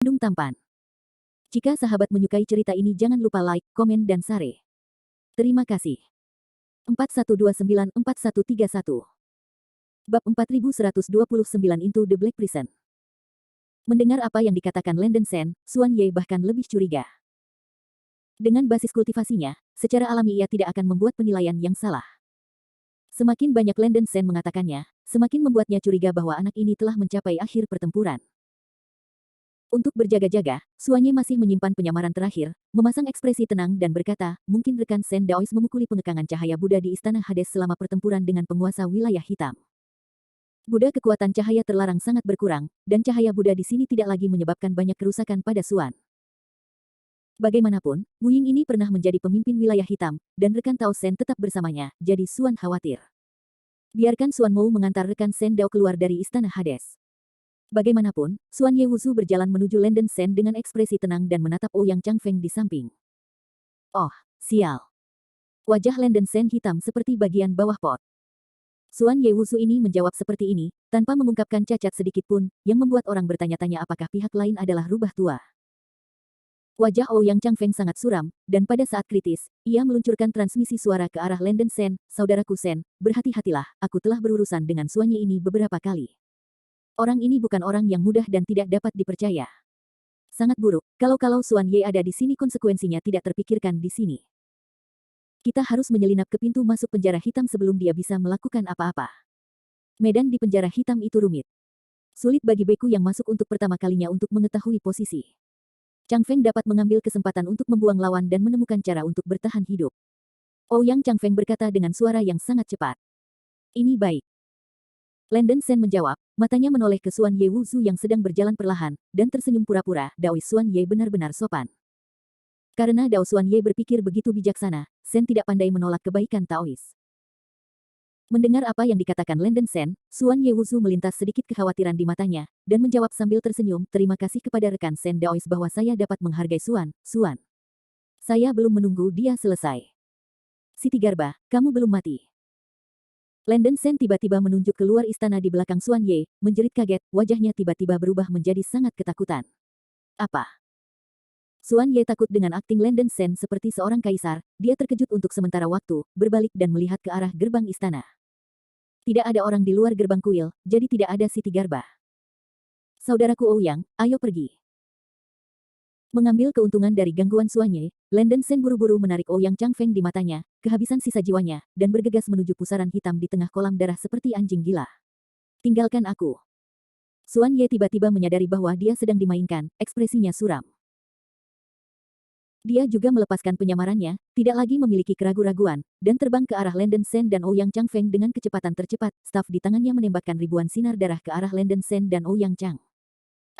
Gunung Tampan. Jika sahabat menyukai cerita ini jangan lupa like, komen dan share. Terima kasih. 41294131 Bab 4129 Into the Black Prison. Mendengar apa yang dikatakan Landen Sen, Xuan Ye bahkan lebih curiga. Dengan basis kultivasinya, secara alami ia tidak akan membuat penilaian yang salah. Semakin banyak Landen Sen mengatakannya, semakin membuatnya curiga bahwa anak ini telah mencapai akhir pertempuran. Untuk berjaga-jaga, Xuan Ye masih menyimpan penyamaran terakhir, memasang ekspresi tenang dan berkata, mungkin rekan Sen Daois memukuli pengekangan cahaya Buddha di Istana Hades selama pertempuran dengan penguasa wilayah hitam. Buddha kekuatan cahaya terlarang sangat berkurang, dan cahaya Buddha di sini tidak lagi menyebabkan banyak kerusakan pada Xuan. Bagaimanapun, Wu Ying ini pernah menjadi pemimpin wilayah hitam, dan rekan Tao Sen tetap bersamanya, jadi Xuan khawatir. Biarkan Xuan Mou mengantar rekan Sen Dao keluar dari Istana Hades. Bagaimanapun, Xuan Ye Wuzu berjalan menuju Landen Sen dengan ekspresi tenang dan menatap Ouyang Changfeng di samping. Oh, sial. Wajah Landen Sen hitam seperti bagian bawah pot. Xuan Ye Wuzu ini menjawab seperti ini, tanpa mengungkapkan cacat sedikit pun, yang membuat orang bertanya-tanya apakah pihak lain adalah rubah tua. Wajah Ouyang Changfeng sangat suram, dan pada saat kritis, ia meluncurkan transmisi suara ke arah Landen Sen, saudaraku Sen, berhati-hatilah, aku telah berurusan dengan Xuan Ye ini beberapa kali. Orang ini bukan orang yang mudah dan tidak dapat dipercaya. Sangat buruk, kalau Xuan Ye ada di sini konsekuensinya tidak terpikirkan di sini. Kita harus menyelinap ke pintu masuk penjara hitam sebelum dia bisa melakukan apa-apa. Medan di penjara hitam itu rumit. Sulit bagi beku yang masuk untuk pertama kalinya untuk mengetahui posisi. Chang Feng dapat mengambil kesempatan untuk membuang lawan dan menemukan cara untuk bertahan hidup. Ouyang Chang Feng berkata dengan suara yang sangat cepat. Ini baik. Landen Sen menjawab, matanya menoleh ke Xuan Ye Wuzu yang sedang berjalan perlahan, dan tersenyum pura-pura, Daois Xuan Ye benar-benar sopan. Karena Dao Xuan Ye berpikir begitu bijaksana, Sen tidak pandai menolak kebaikan Taois. Mendengar apa yang dikatakan Landen Sen, Xuan Ye Wuzu melintas sedikit kekhawatiran di matanya, dan menjawab sambil tersenyum, terima kasih kepada rekan Sen Daois bahwa saya dapat menghargai Xuan. Saya belum menunggu dia selesai. Siti Garba, kamu belum mati. Landen Sen tiba-tiba menunjuk keluar istana di belakang Xuan Ye, menjerit kaget, wajahnya tiba-tiba berubah menjadi sangat ketakutan. Apa? Xuan Ye takut dengan akting Landen Sen seperti seorang kaisar, dia terkejut untuk sementara waktu, berbalik dan melihat ke arah gerbang istana. Tidak ada orang di luar gerbang kuil, jadi tidak ada Siti Garba. Saudaraku Ouyang, ayo pergi. Mengambil keuntungan dari gangguan Xuan Ye, Landen Sen buru-buru menarik Ouyang Changfeng di matanya, kehabisan sisa jiwanya, dan bergegas menuju pusaran hitam di tengah kolam darah seperti anjing gila. Tinggalkan aku. Xuan Ye tiba-tiba menyadari bahwa dia sedang dimainkan, ekspresinya suram. Dia juga melepaskan penyamarannya, tidak lagi memiliki keraguan-raguan, dan terbang ke arah Landen Sen dan Ouyang Changfeng dengan kecepatan tercepat, staf di tangannya menembakkan ribuan sinar darah ke arah Landen Sen dan Ouyang Chang.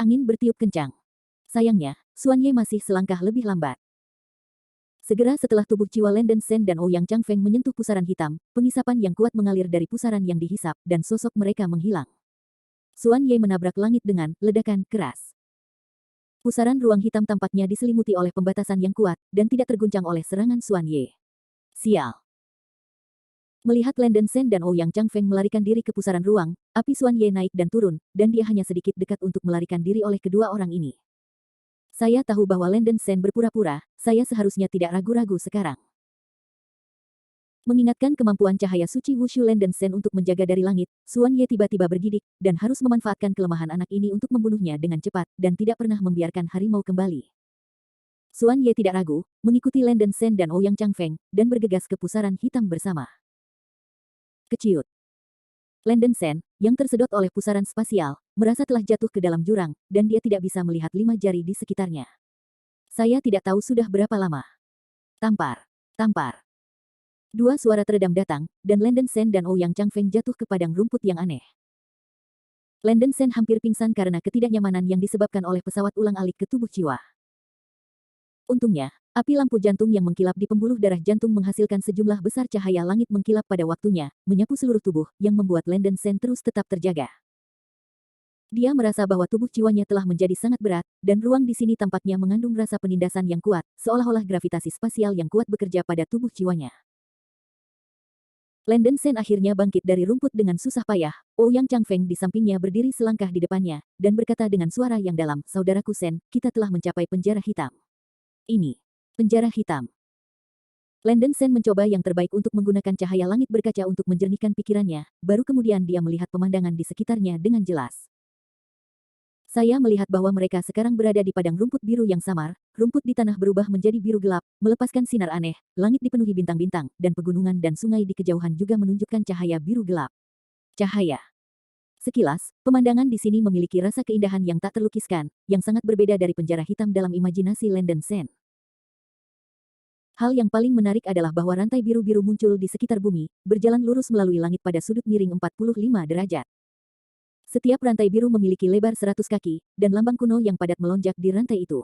Angin bertiup kencang. Sayangnya, Xuan Ye masih selangkah lebih lambat. Segera setelah tubuh jiwa Landen Sen dan Ouyang Changfeng menyentuh pusaran hitam, pengisapan yang kuat mengalir dari pusaran yang dihisap, dan sosok mereka menghilang. Xuan Ye menabrak langit dengan ledakan keras. Pusaran ruang hitam tampaknya diselimuti oleh pembatasan yang kuat, dan tidak terguncang oleh serangan Xuan Ye. Sial. Melihat Landen Sen dan Ouyang Changfeng melarikan diri ke pusaran ruang, api Xuan Ye naik dan turun, dan dia hanya sedikit dekat untuk melarikan diri oleh kedua orang ini. Saya tahu bahwa Landen Sen berpura-pura, saya seharusnya tidak ragu-ragu sekarang. Mengingatkan kemampuan cahaya suci Wushu Landen Sen untuk menjaga dari langit, Xuan Ye tiba-tiba bergidik, dan harus memanfaatkan kelemahan anak ini untuk membunuhnya dengan cepat, dan tidak pernah membiarkan harimau kembali. Xuan Ye tidak ragu, mengikuti Landen Sen dan Ouyang Changfeng, dan bergegas ke pusaran hitam bersama. Keciut. Landen Sen, yang tersedot oleh pusaran spasial, merasa telah jatuh ke dalam jurang, dan dia tidak bisa melihat 5 jari di sekitarnya. Saya tidak tahu sudah berapa lama. Tampar. Tampar. Dua suara teredam datang, dan Landen Sen dan Ouyang Changfeng jatuh ke padang rumput yang aneh. Landen Sen hampir pingsan karena ketidaknyamanan yang disebabkan oleh pesawat ulang-alik ke tubuh jiwa. Untungnya, api lampu jantung yang mengkilap di pembuluh darah jantung menghasilkan sejumlah besar cahaya langit mengkilap pada waktunya, menyapu seluruh tubuh, yang membuat Landen Sen terus tetap terjaga. Dia merasa bahwa tubuh jiwanya telah menjadi sangat berat, dan ruang di sini tampaknya mengandung rasa penindasan yang kuat, seolah-olah gravitasi spasial yang kuat bekerja pada tubuh jiwanya. Landen Sen akhirnya bangkit dari rumput dengan susah payah. Ouyang Changfeng di sampingnya berdiri selangkah di depannya, dan berkata dengan suara yang dalam, "Saudaraku Sen, kita telah mencapai penjara hitam. Ini, penjara hitam." Landen Sen mencoba yang terbaik untuk menggunakan cahaya langit berkaca untuk menjernihkan pikirannya, baru kemudian dia melihat pemandangan di sekitarnya dengan jelas. Saya melihat bahwa mereka sekarang berada di padang rumput biru yang samar, rumput di tanah berubah menjadi biru gelap, melepaskan sinar aneh, langit dipenuhi bintang-bintang, dan pegunungan dan sungai di kejauhan juga menunjukkan cahaya biru gelap. Cahaya. Sekilas, pemandangan di sini memiliki rasa keindahan yang tak terlukiskan, yang sangat berbeda dari penjara hitam dalam imajinasi Landen Sen. Hal yang paling menarik adalah bahwa rantai biru-biru muncul di sekitar bumi, berjalan lurus melalui langit pada sudut miring 45 derajat. Setiap rantai biru memiliki lebar 100 kaki, dan lambang kuno yang padat melonjak di rantai itu.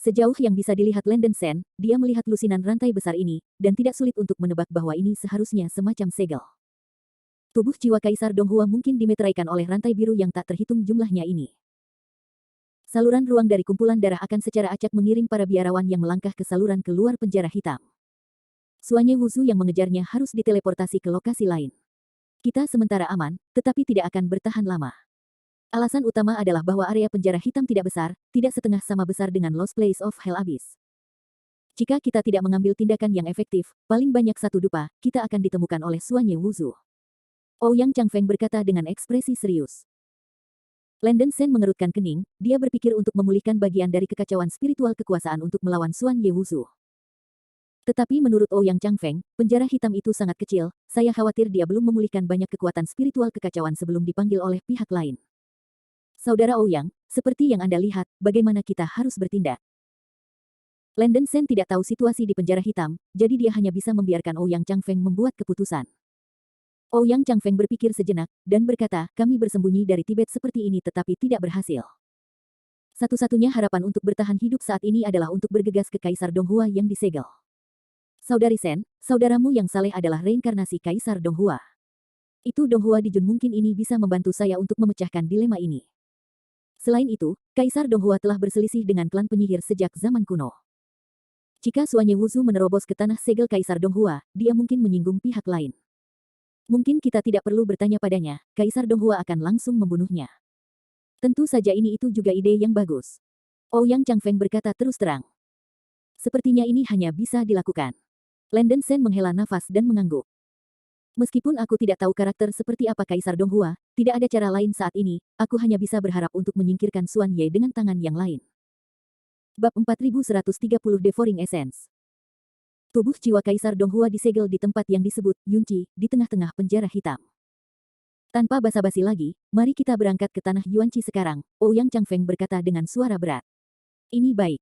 Sejauh yang bisa dilihat Landen Sen, dia melihat lusinan rantai besar ini, dan tidak sulit untuk menebak bahwa ini seharusnya semacam segel. Tubuh jiwa Kaisar Donghua mungkin dimeteraikan oleh rantai biru yang tak terhitung jumlahnya ini. Saluran ruang dari kumpulan darah akan secara acak mengiring para biarawan yang melangkah ke saluran keluar penjara hitam. Suanya Wuzu yang mengejarnya harus diteleportasi ke lokasi lain. Kita sementara aman, tetapi tidak akan bertahan lama. Alasan utama adalah bahwa area penjara hitam tidak besar, tidak setengah sama besar dengan Lost Place of Hell Abyss. Jika kita tidak mengambil tindakan yang efektif, paling banyak satu dupa, kita akan ditemukan oleh Suanya Wuzu. Ouyang Changfeng berkata dengan ekspresi serius. Landen Sen mengerutkan kening, dia berpikir untuk memulihkan bagian dari kekacauan spiritual kekuasaan untuk melawan Suan Ye Wuzu. Tetapi menurut Ouyang Changfeng, penjara hitam itu sangat kecil, saya khawatir dia belum memulihkan banyak kekuatan spiritual kekacauan sebelum dipanggil oleh pihak lain. Saudara Ouyang, seperti yang Anda lihat, bagaimana kita harus bertindak? Landen Sen tidak tahu situasi di penjara hitam, jadi dia hanya bisa membiarkan Ouyang Changfeng membuat keputusan. Ouyang Changfeng berpikir sejenak, dan berkata, kami bersembunyi dari Tibet seperti ini tetapi tidak berhasil. Satu-satunya harapan untuk bertahan hidup saat ini adalah untuk bergegas ke Kaisar Donghua yang disegel. Saudari Sen, saudaramu yang saleh adalah reinkarnasi Kaisar Donghua. Itu Donghua Dijun mungkin ini bisa membantu saya untuk memecahkan dilema ini. Selain itu, Kaisar Donghua telah berselisih dengan klan penyihir sejak zaman kuno. Jika Suanya Wuzu menerobos ke tanah segel Kaisar Donghua, dia mungkin menyinggung pihak lain. Mungkin kita tidak perlu bertanya padanya, Kaisar Donghua akan langsung membunuhnya. Tentu saja itu juga ide yang bagus. Ouyang Changfeng berkata terus terang. Sepertinya ini hanya bisa dilakukan. Landen Sen menghela nafas dan mengangguk. Meskipun aku tidak tahu karakter seperti apa Kaisar Donghua, tidak ada cara lain saat ini, aku hanya bisa berharap untuk menyingkirkan Suan Ye dengan tangan yang lain. Bab 4130 Devouring Essence. Tubuh jiwa Kaisar Donghua disegel di tempat yang disebut Yunci, di tengah-tengah penjara hitam. Tanpa basa-basi lagi, mari kita berangkat ke tanah Yuanci sekarang, Ouyang Changfeng berkata dengan suara berat. Ini baik.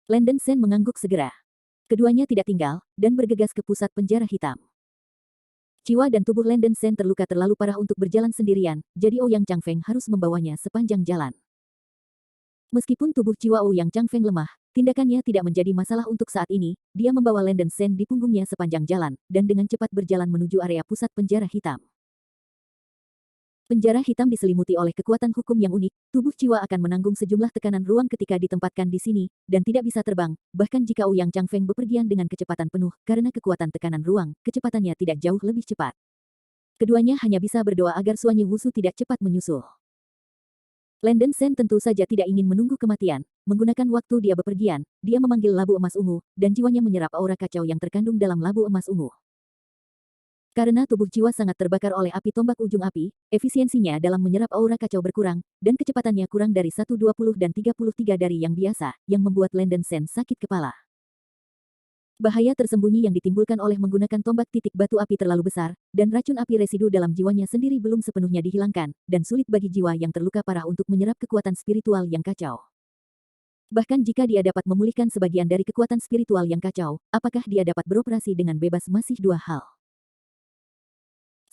Landen Sen mengangguk segera. Keduanya tidak tinggal, dan bergegas ke pusat penjara hitam. Jiwa dan tubuh Landen Sen terluka terlalu parah untuk berjalan sendirian, jadi Ouyang Changfeng harus membawanya sepanjang jalan. Meskipun tubuh jiwa Ouyang Changfeng lemah, tindakannya tidak menjadi masalah untuk saat ini, dia membawa Landen Sen di punggungnya sepanjang jalan, dan dengan cepat berjalan menuju area pusat penjara hitam. Penjara hitam diselimuti oleh kekuatan hukum yang unik, tubuh jiwa akan menanggung sejumlah tekanan ruang ketika ditempatkan di sini, dan tidak bisa terbang, bahkan jika Ouyang Changfeng bepergian dengan kecepatan penuh, karena kekuatan tekanan ruang, kecepatannya tidak jauh lebih cepat. Keduanya hanya bisa berdoa agar Suanya Wuzu tidak cepat menyusul. Landen Sen tentu saja tidak ingin menunggu kematian, menggunakan waktu dia bepergian, dia memanggil labu emas ungu, dan jiwanya menyerap aura kacau yang terkandung dalam labu emas ungu. Karena tubuh jiwa sangat terbakar oleh api tombak ujung api, efisiensinya dalam menyerap aura kacau berkurang, dan kecepatannya kurang dari 120 dan 33 dari yang biasa, yang membuat Landen Sen sakit kepala. Bahaya tersembunyi yang ditimbulkan oleh menggunakan tombak titik batu api terlalu besar, dan racun api residu dalam jiwanya sendiri belum sepenuhnya dihilangkan, dan sulit bagi jiwa yang terluka parah untuk menyerap kekuatan spiritual yang kacau. Bahkan jika dia dapat memulihkan sebagian dari kekuatan spiritual yang kacau, apakah dia dapat beroperasi dengan bebas masih dua hal.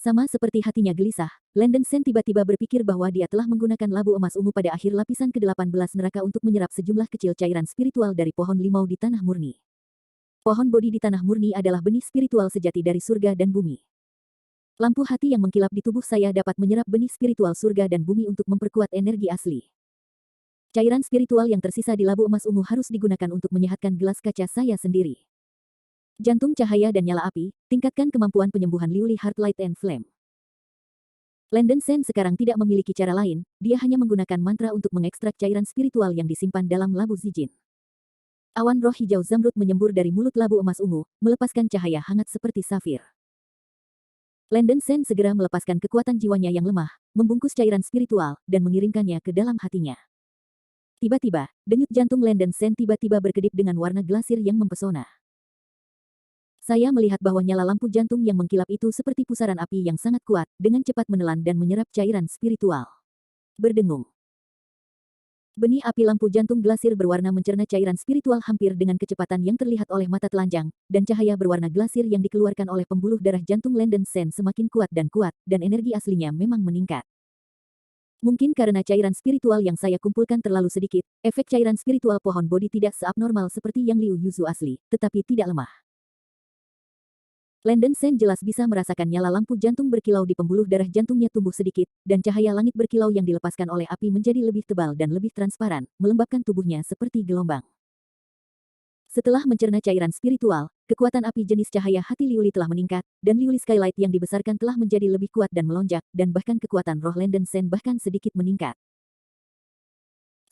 Sama seperti hatinya gelisah, Landen Sen tiba-tiba berpikir bahwa dia telah menggunakan labu emas ungu pada akhir lapisan ke-18 neraka untuk menyerap sejumlah kecil cairan spiritual dari pohon limau di tanah murni. Pohon Bodhi di tanah murni adalah benih spiritual sejati dari surga dan bumi. Lampu hati yang mengkilap di tubuh saya dapat menyerap benih spiritual surga dan bumi untuk memperkuat energi asli. Cairan spiritual yang tersisa di labu emas ungu harus digunakan untuk menyehatkan gelas kaca saya sendiri. Jantung cahaya dan nyala api, tingkatkan kemampuan penyembuhan Liuli Heart Light and Flame. Landen Sen sekarang tidak memiliki cara lain, dia hanya menggunakan mantra untuk mengekstrak cairan spiritual yang disimpan dalam labu Zijin. Awan roh hijau zamrud menyembur dari mulut labu emas ungu, melepaskan cahaya hangat seperti safir. Landen Sen segera melepaskan kekuatan jiwanya yang lemah, membungkus cairan spiritual, dan mengirimkannya ke dalam hatinya. Tiba-tiba, denyut jantung Landen Sen tiba-tiba berkedip dengan warna glasir yang mempesona. Saya melihat bahwa nyala lampu jantung yang mengkilap itu seperti pusaran api yang sangat kuat, dengan cepat menelan dan menyerap cairan spiritual. Berdengung. Benih api lampu jantung glasir berwarna mencerna cairan spiritual hampir dengan kecepatan yang terlihat oleh mata telanjang, dan cahaya berwarna glasir yang dikeluarkan oleh pembuluh darah jantung Landen Sen semakin kuat, dan energi aslinya memang meningkat. Mungkin karena cairan spiritual yang saya kumpulkan terlalu sedikit, efek cairan spiritual pohon bodi tidak seabnormal seperti yang Liu Yuzu asli, tetapi tidak lemah. Landen Sen jelas bisa merasakan nyala lampu jantung berkilau di pembuluh darah jantungnya tumbuh sedikit, dan cahaya langit berkilau yang dilepaskan oleh api menjadi lebih tebal dan lebih transparan, melembabkan tubuhnya seperti gelombang. Setelah mencerna cairan spiritual, kekuatan api jenis cahaya hati Liuli telah meningkat, dan Liuli Skylight yang dibesarkan telah menjadi lebih kuat dan melonjak, dan bahkan kekuatan roh Landen Sen bahkan sedikit meningkat.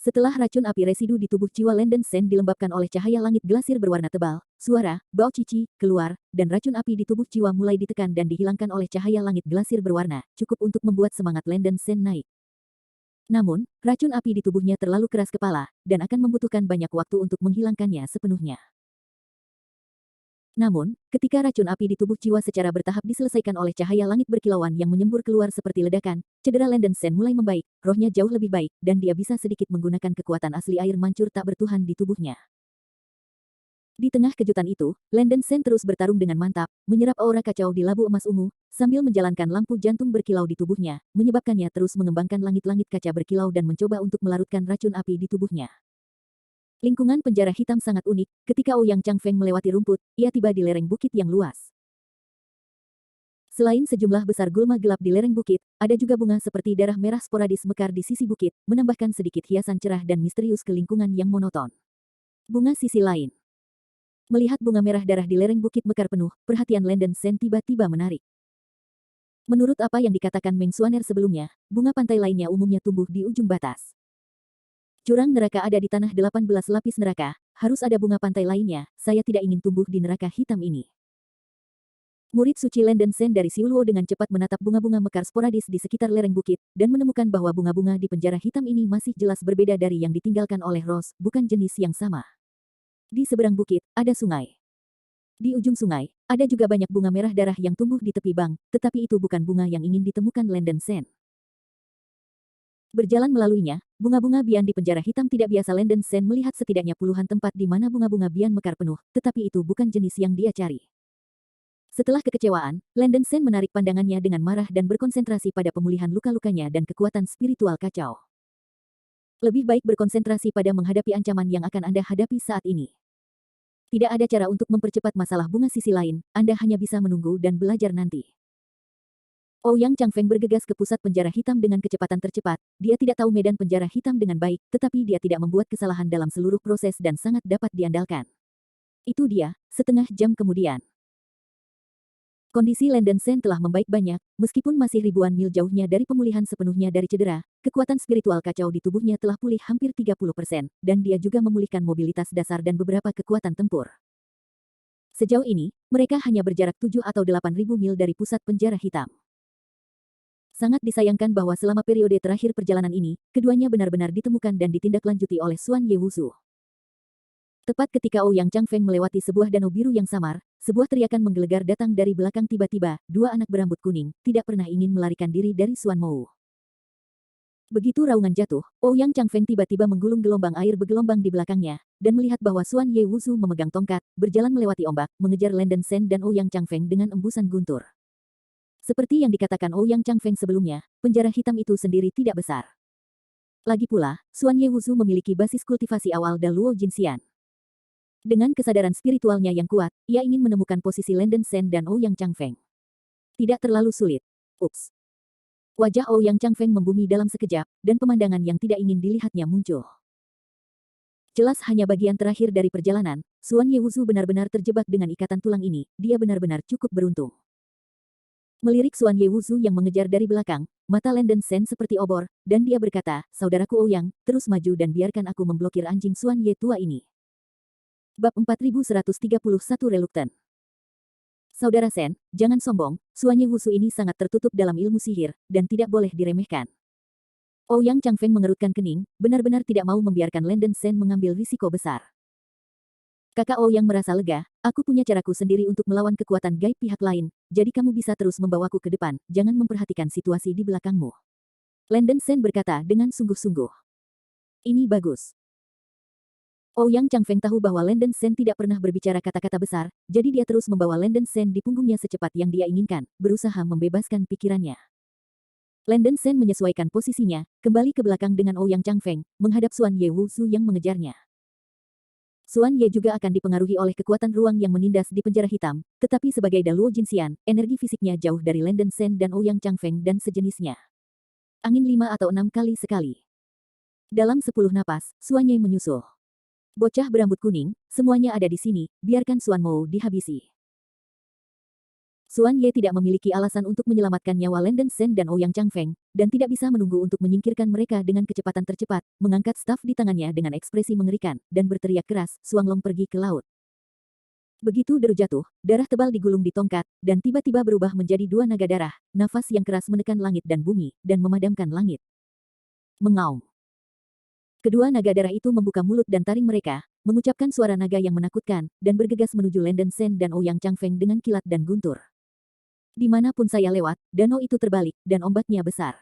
Setelah racun api residu di tubuh jiwa Landen Sen dilembabkan oleh cahaya langit glasir berwarna tebal, suara, Bao Cici, keluar, dan racun api di tubuh jiwa mulai ditekan dan dihilangkan oleh cahaya langit glasir berwarna, cukup untuk membuat semangat Landen Sen naik. Namun, racun api di tubuhnya terlalu keras kepala, dan akan membutuhkan banyak waktu untuk menghilangkannya sepenuhnya. Namun, ketika racun api di tubuh jiwa secara bertahap diselesaikan oleh cahaya langit berkilauan yang menyembur keluar seperti ledakan, cedera Landen Sen mulai membaik, rohnya jauh lebih baik, dan dia bisa sedikit menggunakan kekuatan asli air mancur tak bertuhan di tubuhnya. Di tengah kejutan itu, Landen Sen terus bertarung dengan mantap, menyerap aura kacau di labu emas ungu, sambil menjalankan lampu jantung berkilau di tubuhnya, menyebabkannya terus mengembangkan langit-langit kaca berkilau dan mencoba untuk melarutkan racun api di tubuhnya. Lingkungan penjara hitam sangat unik, ketika Ouyang Changfeng melewati rumput, ia tiba di lereng bukit yang luas. Selain sejumlah besar gulma gelap di lereng bukit, ada juga bunga seperti darah merah sporadis mekar di sisi bukit, menambahkan sedikit hiasan cerah dan misterius ke lingkungan yang monoton. Bunga sisi lain. Melihat bunga merah darah di lereng bukit mekar penuh, perhatian Landen Sen tiba-tiba menarik. Menurut apa yang dikatakan Meng Xuaner sebelumnya, bunga pantai lainnya umumnya tumbuh di ujung batas. Jurang neraka ada di tanah 18 lapis neraka, harus ada bunga pantai lainnya, saya tidak ingin tumbuh di neraka hitam ini. Murid suci Landen Sen dari Siuluo dengan cepat menatap bunga-bunga mekar sporadis di sekitar lereng bukit, dan menemukan bahwa bunga-bunga di penjara hitam ini masih jelas berbeda dari yang ditinggalkan oleh Rose, bukan jenis yang sama. Di seberang bukit, ada sungai. Di ujung sungai, ada juga banyak bunga merah darah yang tumbuh di tepi bank, tetapi itu bukan bunga yang ingin ditemukan Landen Sen. Berjalan melaluinya, bunga-bunga bian di penjara hitam tidak biasa Landen Sen melihat setidaknya puluhan tempat di mana bunga-bunga bian mekar penuh, tetapi itu bukan jenis yang dia cari. Setelah kekecewaan, Landen Sen menarik pandangannya dengan marah dan berkonsentrasi pada pemulihan luka-lukanya dan kekuatan spiritual kacau. Lebih baik berkonsentrasi pada menghadapi ancaman yang akan Anda hadapi saat ini. Tidak ada cara untuk mempercepat masalah bunga sisi lain, Anda hanya bisa menunggu dan belajar nanti. Ouyang Changfeng bergegas ke pusat penjara hitam dengan kecepatan tercepat, dia tidak tahu medan penjara hitam dengan baik, tetapi dia tidak membuat kesalahan dalam seluruh proses dan sangat dapat diandalkan. Itu dia, setengah jam kemudian. Kondisi Landen Sen telah membaik banyak, meskipun masih ribuan mil jauhnya dari pemulihan sepenuhnya dari cedera, kekuatan spiritual kacau di tubuhnya telah pulih hampir 30%, dan dia juga memulihkan mobilitas dasar dan beberapa kekuatan tempur. Sejauh ini, mereka hanya berjarak 7 atau 8.000 mil dari pusat penjara hitam. Sangat disayangkan bahwa selama periode terakhir perjalanan ini, keduanya benar-benar ditemukan dan ditindaklanjuti oleh Xuan Ye Wuzu. Tepat ketika Ouyang Changfeng melewati sebuah danau biru yang samar, sebuah teriakan menggelegar datang dari belakang tiba-tiba, dua anak berambut kuning, tidak pernah ingin melarikan diri dari Xuan Mou. Begitu raungan jatuh, Ouyang Changfeng tiba-tiba menggulung gelombang air bergelombang di belakangnya, dan melihat bahwa Xuan Ye Wuzu memegang tongkat, berjalan melewati ombak, mengejar Landen Sen dan Ouyang Changfeng dengan embusan guntur. Seperti yang dikatakan Ouyang Changfeng sebelumnya, penjara hitam itu sendiri tidak besar. Lagi pula, Xuan Ye Wuzu memiliki basis kultivasi awal Daluo Jinxian. Dengan kesadaran spiritualnya yang kuat, ia ingin menemukan posisi Landen Sen dan Ouyang Changfeng. Tidak terlalu sulit. Ups. Wajah Ouyang Changfeng membumi dalam sekejap, dan pemandangan yang tidak ingin dilihatnya muncul. Jelas hanya bagian terakhir dari perjalanan, Suan Ye Wuzu benar-benar terjebak dengan ikatan tulang ini, dia benar-benar cukup beruntung. Melirik Suan Ye Wuzu yang mengejar dari belakang, mata Landen Sen seperti obor, dan dia berkata, "Saudaraku Ouyang, terus maju dan biarkan aku memblokir anjing Suan Ye tua ini." Bab 4131 Reluktan. Saudara Sen, jangan sombong, Suan Ye Wuzu ini sangat tertutup dalam ilmu sihir, dan tidak boleh diremehkan. Ouyang Changfeng mengerutkan kening, benar-benar tidak mau membiarkan Landen Sen mengambil risiko besar. Kakak Ouyang merasa lega, aku punya caraku sendiri untuk melawan kekuatan gaib pihak lain, jadi kamu bisa terus membawaku ke depan, jangan memperhatikan situasi di belakangmu. Landen Sen berkata dengan sungguh-sungguh. Ini bagus. Ouyang Changfeng tahu bahwa Landen Sen tidak pernah berbicara kata-kata besar, jadi dia terus membawa Landen Sen di punggungnya secepat yang dia inginkan, berusaha membebaskan pikirannya. Landen Sen menyesuaikan posisinya, kembali ke belakang dengan Ouyang Changfeng, menghadap Suan Ye Wuzu yang mengejarnya. Suan Ye juga akan dipengaruhi oleh kekuatan ruang yang menindas di penjara hitam, tetapi sebagai Daluo Jinxian, energi fisiknya jauh dari Landen Sen dan Ouyang Changfeng dan sejenisnya. Angin 5 atau 6 kali sekali. Dalam 10 napas, Suan Ye menyusul. Bocah berambut kuning, semuanya ada di sini, biarkan Suan Mou dihabisi. Suan Ye tidak memiliki alasan untuk menyelamatkan nyawa Landen Sen dan Ouyang Changfeng, dan tidak bisa menunggu untuk menyingkirkan mereka dengan kecepatan tercepat, mengangkat staf di tangannya dengan ekspresi mengerikan, dan berteriak keras, Suan Long pergi ke laut. Begitu deru jatuh, darah tebal digulung di tongkat, dan tiba-tiba berubah menjadi dua naga darah, nafas yang keras menekan langit dan bumi, dan memadamkan langit. Mengaum. Kedua naga darah itu membuka mulut dan taring mereka, mengucapkan suara naga yang menakutkan, dan bergegas menuju Landen Sen dan Ouyang Changfeng dengan kilat dan guntur. Dimanapun saya lewat, danau itu terbalik, dan ombaknya besar.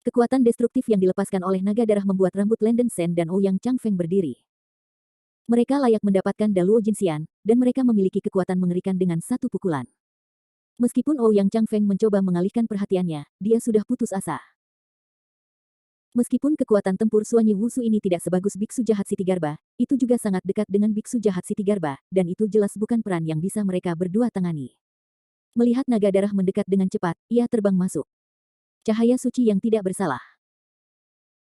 Kekuatan destruktif yang dilepaskan oleh naga darah membuat rambut Landen Sen dan Ouyang Changfeng berdiri. Mereka layak mendapatkan Daluo Jinxian, dan mereka memiliki kekuatan mengerikan dengan satu pukulan. Meskipun Ouyang Changfeng mencoba mengalihkan perhatiannya, dia sudah putus asa. Meskipun kekuatan tempur Suan Ye Wuzu ini tidak sebagus Biksu Jahat Siti Garba, itu juga sangat dekat dengan Biksu Jahat Siti Garba, dan itu jelas bukan peran yang bisa mereka berdua tangani. Melihat naga darah mendekat dengan cepat, ia terbang masuk. Cahaya suci yang tidak bersalah.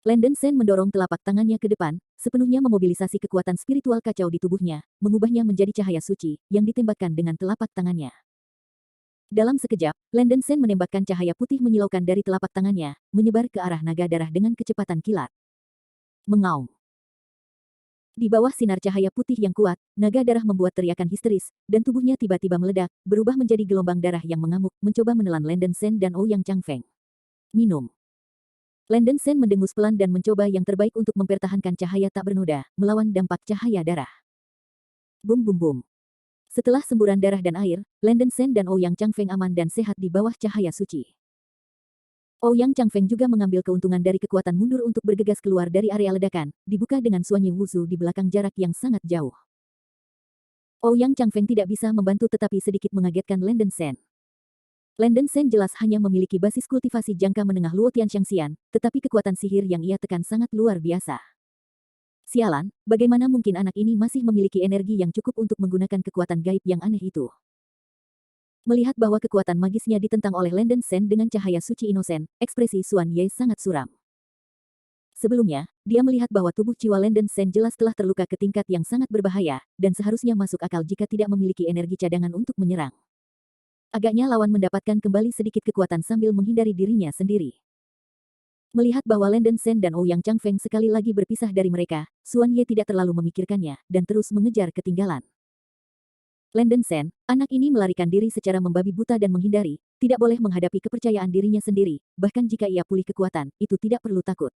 Landen Sen mendorong telapak tangannya ke depan, sepenuhnya memobilisasi kekuatan spiritual kacau di tubuhnya, mengubahnya menjadi cahaya suci, yang ditembakkan dengan telapak tangannya. Dalam sekejap, Landen Sen menembakkan cahaya putih menyilaukan dari telapak tangannya, menyebar ke arah naga darah dengan kecepatan kilat. Mengaum. Di bawah sinar cahaya putih yang kuat, naga darah membuat teriakan histeris, dan tubuhnya tiba-tiba meledak, berubah menjadi gelombang darah yang mengamuk, mencoba menelan Landen Sen dan Ouyang Changfeng. Minum. Landen Sen mendengus pelan dan mencoba yang terbaik untuk mempertahankan cahaya tak bernoda, melawan dampak cahaya darah. Bum bum bum. Setelah semburan darah dan air, Landen Sen dan Ouyang Changfeng aman dan sehat di bawah cahaya suci. Ouyang Changfeng juga mengambil keuntungan dari kekuatan mundur untuk bergegas keluar dari area ledakan, dibuka dengan Suan Ye Wuzu di belakang jarak yang sangat jauh. Ouyang Changfeng tidak bisa membantu tetapi sedikit mengagetkan Landen Sen. Landen Sen jelas hanya memiliki basis kultivasi jangka menengah Luo Tianxiang, tetapi kekuatan sihir yang ia tekan sangat luar biasa. Sialan, bagaimana mungkin anak ini masih memiliki energi yang cukup untuk menggunakan kekuatan gaib yang aneh itu? Melihat bahwa kekuatan magisnya ditentang oleh Landen Sen dengan cahaya suci inosen, ekspresi Suan Ye sangat suram. Sebelumnya, dia melihat bahwa tubuh jiwa Landen Sen jelas telah terluka ke tingkat yang sangat berbahaya, dan seharusnya masuk akal jika tidak memiliki energi cadangan untuk menyerang. Agaknya lawan mendapatkan kembali sedikit kekuatan sambil menghindari dirinya sendiri. Melihat bahwa Landen Sen dan Ouyang Changfeng sekali lagi berpisah dari mereka, Suan Ye tidak terlalu memikirkannya, dan terus mengejar ketinggalan. Landen Sen, anak ini melarikan diri secara membabi buta dan menghindari, tidak boleh menghadapi kepercayaan dirinya sendiri, bahkan jika ia pulih kekuatan, itu tidak perlu takut.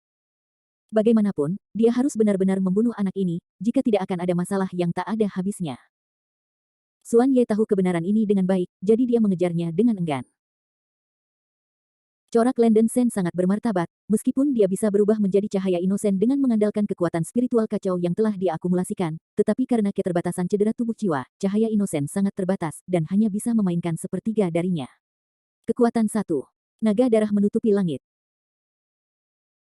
Bagaimanapun, dia harus benar-benar membunuh anak ini, jika tidak akan ada masalah yang tak ada habisnya. Suan Ye tahu kebenaran ini dengan baik, jadi dia mengejarnya dengan enggan. Corak Landen Sen sangat bermartabat, meskipun dia bisa berubah menjadi cahaya inosen dengan mengandalkan kekuatan spiritual kacau yang telah diakumulasikan, tetapi karena keterbatasan cedera tubuh jiwa, cahaya inosen sangat terbatas, dan hanya bisa memainkan sepertiga darinya. Kekuatan 1. Naga darah menutupi langit.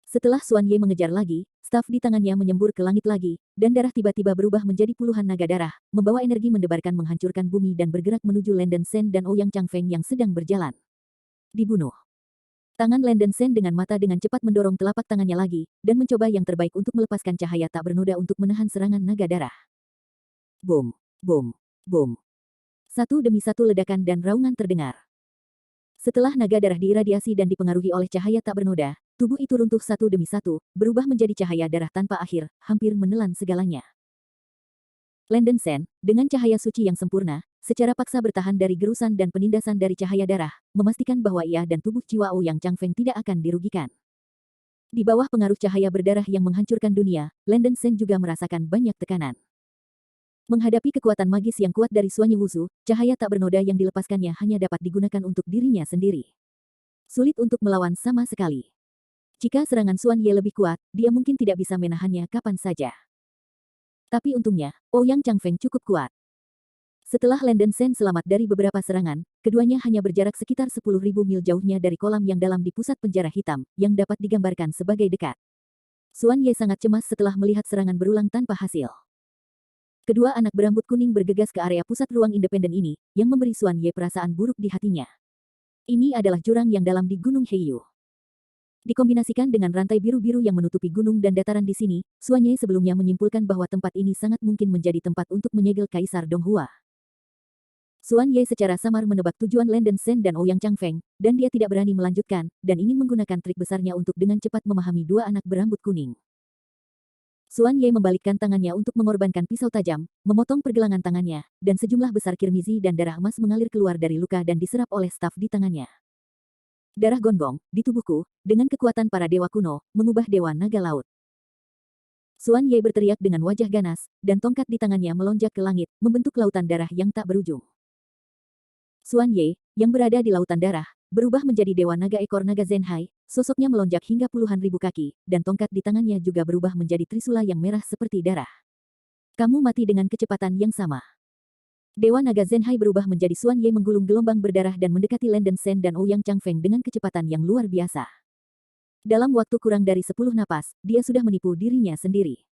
Setelah Suan Ye mengejar lagi, staf di tangannya menyembur ke langit lagi, dan darah tiba-tiba berubah menjadi puluhan naga darah, membawa energi mendebarkan menghancurkan bumi dan bergerak menuju Landen Sen dan Ouyang Changfeng yang sedang berjalan. Dibunuh. Tangan Landen Sen dengan mata dengan cepat mendorong telapak tangannya lagi, dan mencoba yang terbaik untuk melepaskan cahaya tak bernoda untuk menahan serangan naga darah. Boom, boom, boom. Satu demi satu ledakan dan raungan terdengar. Setelah naga darah diiradiasi dan dipengaruhi oleh cahaya tak bernoda, tubuh itu runtuh satu demi satu, berubah menjadi cahaya darah tanpa akhir, hampir menelan segalanya. Landen Sen, dengan cahaya suci yang sempurna, secara paksa bertahan dari gerusan dan penindasan dari cahaya darah, memastikan bahwa ia dan tubuh jiwa Ouyang Changfeng tidak akan dirugikan. Di bawah pengaruh cahaya berdarah yang menghancurkan dunia, Landen Sen juga merasakan banyak tekanan. Menghadapi kekuatan magis yang kuat dari Suan Yewuzu, cahaya tak bernoda yang dilepaskannya hanya dapat digunakan untuk dirinya sendiri. Sulit untuk melawan sama sekali. Jika serangan Suan Ye lebih kuat, dia mungkin tidak bisa menahannya kapan saja. Tapi untungnya, Ouyang Changfeng cukup kuat. Setelah Landen Sen selamat dari beberapa serangan, keduanya hanya berjarak sekitar 10.000 mil jauhnya dari kolam yang dalam di pusat penjara hitam, yang dapat digambarkan sebagai dekat. Suan Ye sangat cemas setelah melihat serangan berulang tanpa hasil. Kedua anak berambut kuning bergegas ke area pusat ruang independen ini, yang memberi Suan Ye perasaan buruk di hatinya. Ini adalah jurang yang dalam di Gunung Heiyu. Dikombinasikan dengan rantai biru-biru yang menutupi gunung dan dataran di sini, Suan Ye sebelumnya menyimpulkan bahwa tempat ini sangat mungkin menjadi tempat untuk menyegel Kaisar Donghua. Suan Ye secara samar menebak tujuan Landen Sen dan Ouyang Changfeng, dan dia tidak berani melanjutkan, dan ingin menggunakan trik besarnya untuk dengan cepat memahami dua anak berambut kuning. Suan Ye membalikkan tangannya untuk mengorbankan pisau tajam, memotong pergelangan tangannya, dan sejumlah besar kirmizi dan darah emas mengalir keluar dari luka dan diserap oleh staf di tangannya. Darah gonggong, di tubuhku, dengan kekuatan para dewa kuno, mengubah dewa naga laut. Suan Ye berteriak dengan wajah ganas, dan tongkat di tangannya melonjak ke langit, membentuk lautan darah yang tak berujung. Suan Ye, yang berada di lautan darah, berubah menjadi dewa naga ekor naga Zenhai, sosoknya melonjak hingga puluhan ribu kaki, dan tongkat di tangannya juga berubah menjadi trisula yang merah seperti darah. Kamu mati dengan kecepatan yang sama. Dewa naga Zenhai berubah menjadi Suan Ye menggulung gelombang berdarah dan mendekati Landen Sen dan Ouyang Changfeng dengan kecepatan yang luar biasa. Dalam waktu kurang dari 10 napas, dia sudah menipu dirinya sendiri.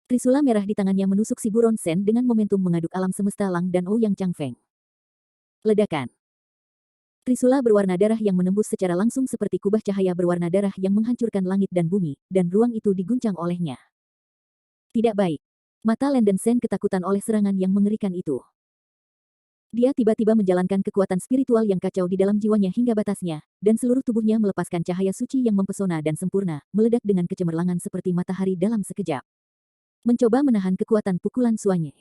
Trisula merah di tangannya menusuk si buron Sen dengan momentum mengaduk alam semesta Lang dan Ouyang Changfeng. Ledakan. Trisula berwarna darah yang menembus secara langsung seperti kubah cahaya berwarna darah yang menghancurkan langit dan bumi, dan ruang itu diguncang olehnya. Tidak baik. Mata Landen Sen ketakutan oleh serangan yang mengerikan itu. Dia tiba-tiba menjalankan kekuatan spiritual yang kacau di dalam jiwanya hingga batasnya, dan seluruh tubuhnya melepaskan cahaya suci yang mempesona dan sempurna, meledak dengan kecemerlangan seperti matahari dalam sekejap. Mencoba menahan kekuatan pukulan Suan Ye.